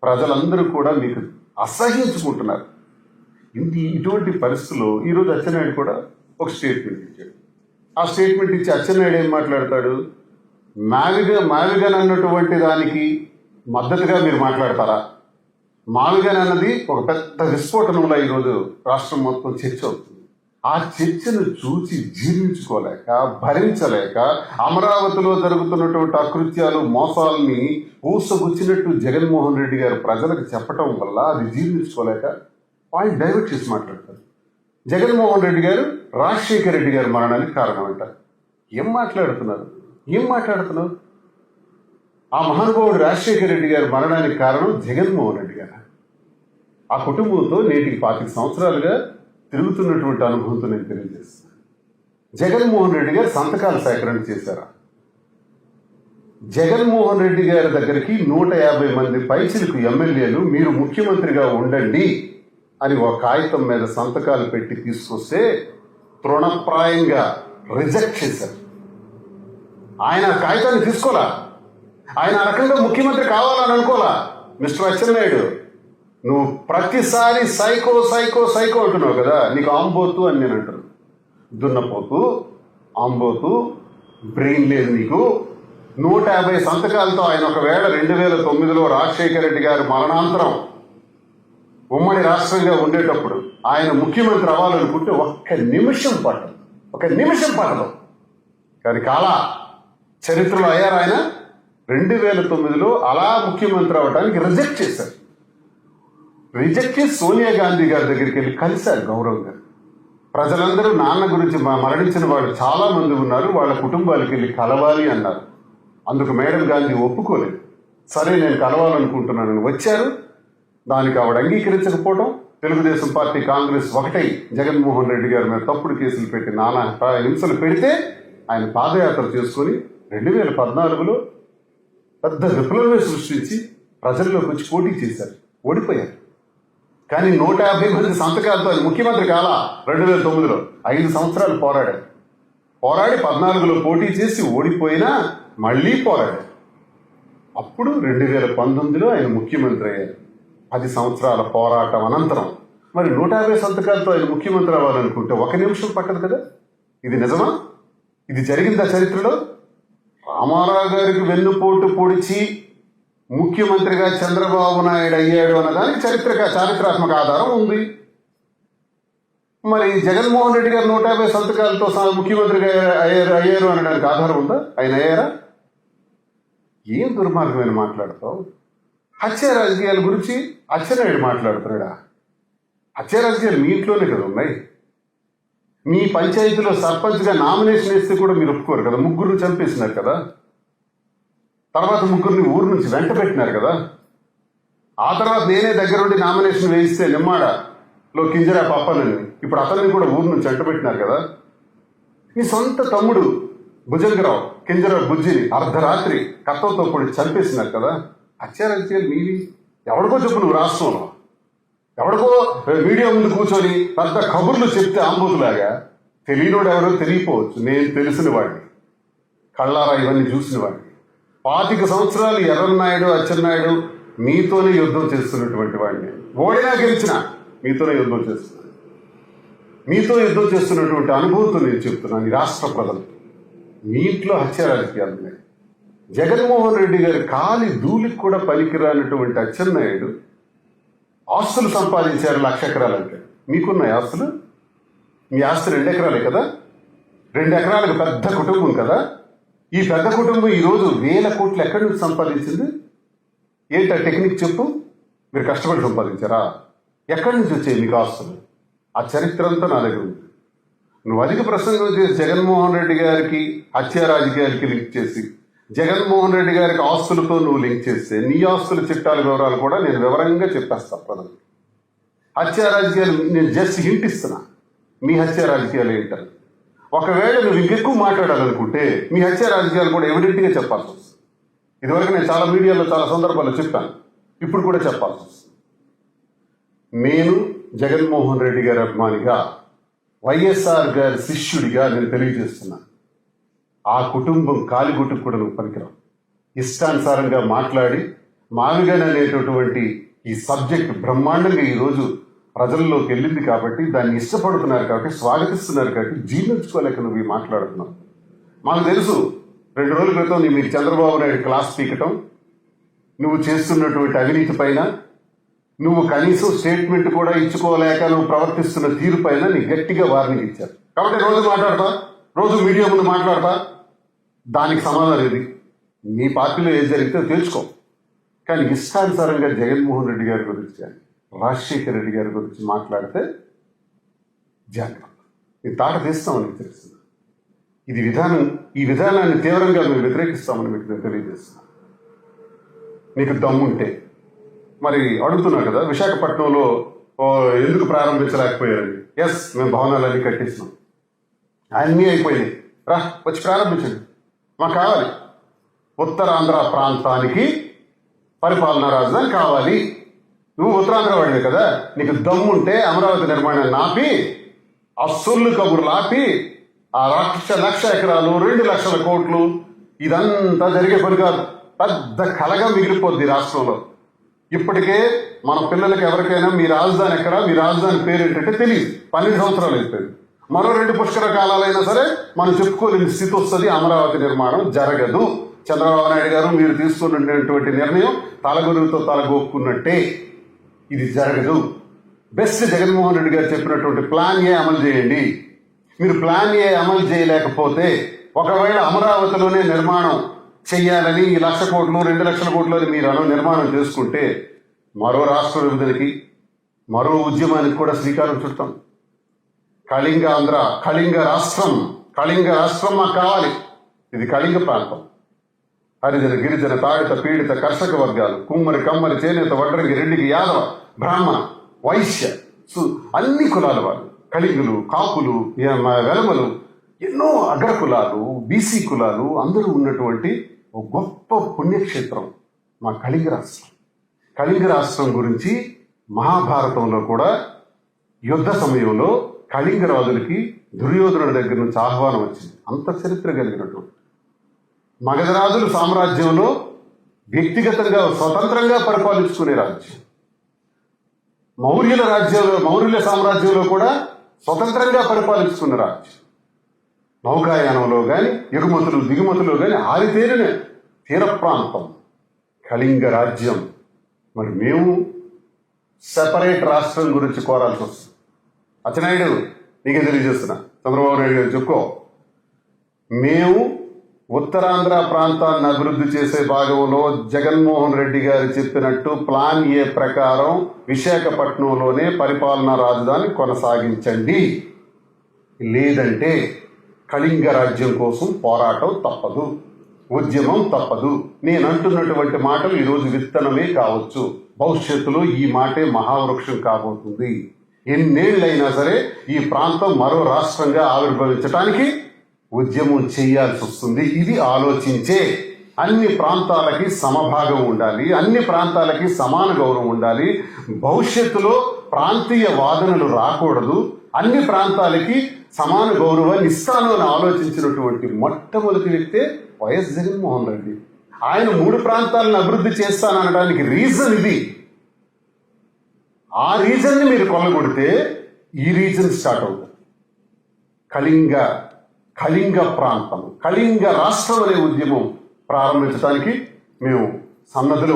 ప్రజలందరూ కూడా మీకు అసహ్యించుకుంటున్నారు. ఇటువంటి పరిస్థితుల్లో ఈరోజు అచ్చెన్నాయుడు కూడా ఒక స్టేట్మెంట్ ఇచ్చాడు. ఆ స్టేట్మెంట్ ఇచ్చి అచ్చెన్నాయుడు ఏం మాట్లాడతాడు? మావిగన్ అన్నటువంటి దానికి మద్దతుగా మీరు మాట్లాడతారా? మావిగన్ అన్నది ఒక పెద్ద విస్ఫోటనంలో ఈరోజు రాష్ట్రం మొత్తం చర్చ అవుతుంది. ఆ చర్చను చూసి జీర్ణించుకోలేక, భరించలేక, అమరావతిలో జరుగుతున్నటువంటి అకృత్యాలు, మోసాలని ఊసగుచ్చినట్టు జగన్మోహన్ రెడ్డి గారు ప్రజలకు చెప్పటం వల్ల అది జీర్ణించుకోలేక పాయింట్ డైవర్ట్ చేసి మాట్లాడతారు. జగన్మోహన్ రెడ్డి గారు రాజశేఖర రెడ్డి గారు మరణానికి కారణం అంటారు. ఏం మాట్లాడుతున్నారు? ఆ మహానుభావుడు రాజశేఖర రెడ్డి గారు మరణానికి కారణం జగన్మోహన్ రెడ్డి గారు. ఆ కుటుంబంతో నేటికి 25 సంవత్సరాలుగా తిరుగుతున్నటువంటి అనుభవంతో నేను తెలియజేస్తున్నాను. జగన్మోహన్ రెడ్డి గారు సంతకాల సేకరణ చేశారా? జగన్మోహన్ రెడ్డి గారి దగ్గరికి 150 మంది పైచిలకు ఎమ్మెల్యేలు మీరు ముఖ్యమంత్రిగా ఉండండి అని ఒక కాగితం మీద సంతకాలు పెట్టి తీసుకొస్తే తృణప్రాయంగా రిజెక్ట్ చేశారు. ఆయన కాగితాన్ని తీసుకోలా, ఆయన ఆ రకంగా ముఖ్యమంత్రి కావాలని అనుకోలా. మిస్టర్ అచ్చెన్నాయుడు, నువ్వు ప్రతిసారి సైకో సైకో సైకో అంటున్నావు కదా, నీకు ఆంబోతు అని నేను అంటాను. దున్నపోతు, ఆంబోతు, బ్రెయిన్ లేదు నీకు. 150 సంతకాలతో ఆయన ఒకవేళ 2009లో రాజశేఖర రెడ్డి గారు మరణాంతరం ఉమ్మడి రాష్ట్రంగా ఉండేటప్పుడు ఆయన ముఖ్యమంత్రి అవ్వాలనుకుంటే ఒక్క నిమిషం పట్టదు. కానీ చరిత్రలో అయ్యారు. ఆయన 2009లో అలా ముఖ్యమంత్రి అవ్వడానికి రిజెక్ట్ చేశారు. రిజెక్ట్ చేసి సోనియా గాంధీ గారి దగ్గరికి వెళ్ళి కలిశారు గౌరవంగా. ప్రజలందరూ నాన్న గురించి మరణించిన వాళ్ళు చాలా మంది ఉన్నారు, వాళ్ళ కుటుంబాలకు వెళ్ళి కలవాలి అన్నారు. అందుకు మేడం గాంధీ ఒప్పుకోలేదు. సరే నేను కలవాలనుకుంటున్నానని వచ్చారు. దానికి ఆవిడ అంగీకరించకపోవడం, తెలుగుదేశం పార్టీ, కాంగ్రెస్ ఒకటై జగన్మోహన్ రెడ్డి గారి మీద తప్పుడు కేసులు పెట్టి నానా హింసలు పెడితే ఆయన పాదయాత్ర చేసుకొని 2014లో పెద్ద విప్లవమే సృష్టించి ప్రజల్లోకి వచ్చి పోటీ చేశారు. ఓడిపోయారు. కానీ 150 మంది సంతకాలతో ఆయన ముఖ్యమంత్రి కాలా. 2009లో 5 సంవత్సరాలు పోరాడి 14లో పోటీ చేసి ఓడిపోయినా మళ్ళీ పోరాడారు. అప్పుడు 2019లో ఆయన ముఖ్యమంత్రి అయ్యారు. 10 సంవత్సరాల పోరాటం అనంతరం మరి 150 సంతకాలతో ఆయన ముఖ్యమంత్రి అవ్వాలనుకుంటే 1 నిమిషం పట్టదు కదా. ఇది నిజమా? ఇది జరిగిందా చరిత్రలో? రామారావు గారికి వెన్నుపోటు పొడిచి ముఖ్యమంత్రిగా చంద్రబాబు నాయుడు అయ్యాడు అన్నదానికి చారిత్రాత్మక ఆధారం ఉంది. మరి జగన్మోహన్ రెడ్డి గారు 150 సంతకాలతో ముఖ్యమంత్రిగా అయ్యారు అనడానికి ఆధారం ఉందా? ఆయన అయ్యారా? ఏం దుర్మార్గమైన మాట్లాడతావు? హత్య రాజకీయాల గురించి అచ్చెన్నాయుడు మాట్లాడుతున్నాడా? హత్య రాజకీయాలు మీ ఇంట్లోనే కదా ఉన్నాయి. మీ పంచాయతీలో సర్పంచ్గా నామినేషన్ వేస్తే కూడా మీరు ఒప్పుకోరు కదా. 3 చంపేసినారు కదా. తర్వాత 3 ఊరు నుంచి వెంట పెట్టినారు కదా. ఆ తర్వాత నేనే దగ్గరుండి నామినేషన్ వేయిస్తే నిమ్మాడలో కింజరా పప్పనని, ఇప్పుడు అతన్ని కూడా ఊరు నుంచి వెంట పెట్టినారు కదా. మీ సొంత తమ్ముడు భుజంగరావు కింజరా బుజ్జిని అర్ధరాత్రి కత్తలతో పొడి చంపేసినారు కదా. హత్య రాజకీయాలు మీవి. ఎవరికో చెప్పు నువ్వు రాష్ట్రంలో, ఎవరికో మీడియా ముందు కూర్చొని పెద్ద కబుర్లు చెప్తే ఆంబోతులాగా. తెలియనోడు ఎవరో తెలియపోవచ్చు, నేను తెలిసిన వాడిని, కళ్ళారా ఇవన్నీ చూసిన వాడిని. 25 సంవత్సరాలు ఎర్రన్నాయుడు, అచ్చెన్నాయుడు మీతోనే యుద్ధం చేస్తున్నటువంటి వాడిని. ఓడినా గెలిచినా మీతోనే యుద్ధం చేస్తున్నాను. మీతో యుద్ధం చేస్తున్నటువంటి అనుభవంతో నేను చెప్తున్నాను. ఈ రాష్ట్ర ప్రజలు మీ ఇంట్లో హత్య రాజకీయాలు ఉన్నాయి. జగన్మోహన్ రెడ్డి గారి కాలి ధూళికి కూడా పనికిరానటువంటి అచ్చెన్నాయుడు ఆస్తులు సంపాదించారు 1,00,000 ఎకరాలు. అంటే మీకున్న ఆస్తులు, మీ ఆస్తి 2 ఎకరాలే కదా. 2 ఎకరాలకు పెద్ద కుటుంబం కదా. ఈ పెద్ద కుటుంబం ఈరోజు 1,000 కోట్లు ఎక్కడి నుంచి సంపాదించింది? ఏంటి ఆ టెక్నిక్ చెప్పు. మీరు కష్టపడి సంపాదించారా? ఎక్కడి నుంచి వచ్చాయి మీకు ఆస్తులు? ఆ చరిత్ర అంతా నా దగ్గర ఉంది. నువ్వు అధిక ప్రసంగం చేసి జగన్మోహన్ రెడ్డి గారికి హత్య రాజకీయాలకి లింక్ చేసి, జగన్మోహన్ రెడ్డి గారికి ఆస్తులతో నువ్వు లింక్ చేస్తే నీ ఆస్తుల చిట్టాల వివరాలు కూడా నేను వివరంగా చెప్పేస్తాను ప్రజలకు. హత్య రాజకీయాలు నేను జస్ట్ హింట్ ఇస్తున్నా. మీ హత్య రాజకీయాలు ఏంటని. ఒకవేళ నువ్వు ఇంకెక్కువ మాట్లాడాలనుకుంటే మీ హత్య రాజకీయాలు కూడా ఎవిడెంట్గా చెప్పాల్సి వస్తుంది. ఇదివరకు నేను చాలా మీడియాలో చాలా సందర్భాల్లో చెప్పాను, ఇప్పుడు కూడా చెప్పాల్సి వస్తుంది. నేను జగన్మోహన్ రెడ్డి గారి అభిమానిగా, వైఎస్ఆర్ గారి శిష్యుడిగా నేను తెలియజేస్తున్నాను. ఆ కుటుంబం కాలిగుట్టుకు కూడా నువ్వు పనికిరావు. ఇష్టానుసారంగా మాట్లాడి మావిగన్ అనేటటువంటి ఈ సబ్జెక్ట్ బ్రహ్మాండంగా ఈరోజు ప్రజల్లోకి వెళ్ళింది కాబట్టి దాన్ని ఇష్టపడుతున్నారు కాబట్టి స్వాగతిస్తున్నారు కాబట్టి జీర్ణించుకోలేక నువ్వు ఇవి మాట్లాడుతున్నావు. మాకు తెలుసు 2 రోజుల క్రితం మీకు చంద్రబాబు నాయుడు క్లాస్ పీకటం, నువ్వు చేస్తున్నటువంటి అవినీతి పైన, నువ్వు కనీసం స్టేట్మెంట్ కూడా ఇచ్చుకోలేక నువ్వు ప్రవర్తిస్తున్న తీరు పైన నీకు గట్టిగా వార్నింగ్ ఇచ్చారు. కాబట్టి రోజు మాట్లాడతా, రోజు మీడియా ముందు మాట్లాడతా, దానికి సమాధానం ఇది. మీ పార్టీలో ఏది జరిగితే తెలుసుకో. కానీ ఇష్టానుసారంగా జగన్మోహన్ రెడ్డి గారి గురించి కానీ రాజశేఖర రెడ్డి గారి గురించి మాట్లాడితే జాగ్రత్త, ఈ తాట తీస్తామని మీకు తెలుస్తుంది. ఈ విధానాన్ని తీవ్రంగా మేము వ్యతిరేకిస్తామని మీకు నేను తెలియజేస్తున్నాను. నీకు దమ్ముంటే మరి అడుగుతున్నావు కదా, విశాఖపట్నంలో ఎందుకు ప్రారంభించలేకపోయారని. ఎస్, మేము భవనాలన్నీ కట్టిస్తున్నాం, అన్నీ అయిపోయినాయి, రా వచ్చి ప్రారంభించండి. మాకు కావాలి, ఉత్తరాంధ్ర ప్రాంతానికి పరిపాలనా రాజధాని కావాలి. నువ్వు ఉత్తరాంధ్ర వాడివే కదా, నీకు దమ్ముంటే అమరావతి నిర్మాణాన్ని ఆపి, ఆ సొల్లు కబుర్లు ఆపి, ఆ 1,00,000 ఎకరాలు 2,00,000 కోట్లు ఇదంతా జరిగే పని కాదు. పెద్ద కలగా మిగిలిపోద్ది రాష్ట్రంలో. ఇప్పటికే మన పిల్లలకి ఎవరికైనా మీ రాజధాని ఎక్కడ, మీ రాజధాని పేరు ఏంటంటే తెలియదు. 12 సంవత్సరాలు అయిపోయింది. మరో 2 పుష్కర కాలాలైనా సరే మనం చెప్పుకోలేని స్థితి వస్తుంది. అమరావతి నిర్మాణం జరగదు. చంద్రబాబు నాయుడు గారు మీరు తీసుకున్నటువంటి నిర్ణయం తలగొరువుతో తలగొక్కున్నట్టే, ఇది జరగదు. బెస్ట్ జగన్మోహన్ రెడ్డి గారు చెప్పినటువంటి ప్లాన్ ఏ అమలు చేయండి. మీరు ప్లాన్ ఏ అమలు చేయలేకపోతే, ఒకవేళ అమరావతిలోనే నిర్మాణం చెయ్యాలని 1,00,000 కోట్లు 2,00,000 కోట్లు అని మీరు నిర్మాణం చేసుకుంటే మరో రాష్ట్ర విభజనకి, మరో ఉద్యమానికి కూడా శ్రీకారం చుడతాం. కళింగ రాష్ట్రం మాకు కావాలి. ఇది కళింగ ప్రాంతం. హరిజన, గిరిజన, తాడిత, పీడిత, కర్షక వర్గాలు, కుమ్మరి, కమ్మరి, చేనేత, వడ్రంగి, రెడ్డికి, యాదవ, బ్రాహ్మణ, వైశ్య, అన్ని కులాల వాళ్ళు, కళింగులు, కాపులు, వెలమలు, ఎన్నో అగ్ర కులాలు, బీసీ కులాలు అందరూ ఉన్నటువంటి ఒక గొప్ప పుణ్యక్షేత్రం మా కళింగ రాష్ట్రం. కళింగ రాష్ట్రం గురించి మహాభారతంలో కూడా యుద్ధ సమయంలో కళింగ రాజులకి దుర్యోధనుడి దగ్గర నుంచి ఆహ్వానం వచ్చింది. అంత చరిత్ర కలిగినటువంటి మగధరాజుల సామ్రాజ్యంలో వ్యక్తిగతంగా స్వతంత్రంగా పరిపాలించుకునే రాజ్యం. మౌర్యుల సామ్రాజ్యంలో కూడా స్వతంత్రంగా పరిపాలించుకున్న రాజ్యం. నౌకాయానంలో కానీ ఎగుమతులు దిగుమతులు కానీ ఆరితేరిన తీర ప్రాంతం కళింగ రాజ్యం. మరి మేము సెపరేట్ రాష్ట్రం గురించి కోరాల్సి వస్తుంది. అచ్చెన్నాయుడు, నీకే తెలియజేస్తున్నా, చంద్రబాబు నాయుడు గారు చెప్పుకో, మేము ఉత్తరాంధ్ర ప్రాంతాన్ని అభివృద్ధి చేసే భాగంలో జగన్మోహన్ రెడ్డి గారు చెప్పినట్టు ప్లాన్ ఏ ప్రకారం విశాఖపట్నంలోనే పరిపాలనా రాజధాని కొనసాగించండి. లేదంటే కళింగ రాజ్యం కోసం పోరాటం తప్పదు, ఉద్యమం తప్పదు. నేను అంటున్నటువంటి మాటలు ఈరోజు విత్తనమే కావచ్చు, భవిష్యత్తులో ఈ మాటే మహావృక్షం కాబోతుంది. ఎన్నేళ్ళైనా సరే ఈ ప్రాంతం మరో రాష్ట్రంగా ఆవిర్భవించడానికి ఉద్యమం చేయాల్సి వస్తుంది. ఇది ఆలోచించే అన్ని ప్రాంతాలకి సమభాగం ఉండాలి, అన్ని ప్రాంతాలకి సమాన గౌరవం ఉండాలి. భవిష్యత్తులో ప్రాంతీయ వాదనలు రాకూడదు, అన్ని ప్రాంతాలకి సమాన గౌరవాన్ని ఇస్తాను అని ఆలోచించినటువంటి మొట్టమొదటి వ్యక్తే వైఎస్ జగన్మోహన్ రెడ్డి. ఆయన 3 ప్రాంతాలను అభివృద్ధి చేస్తాననడానికి రీజన్ ఇది. ఆ రీజన్ని మీరు కొల్లగొడితే ఈ రీజన్ స్టార్ట్ అవుతుంది. కళింగ ప్రాంతం, కళింగ రాష్ట్రం అనే ఉద్యమం ప్రారంభించడానికి మేము సన్నద్ధులు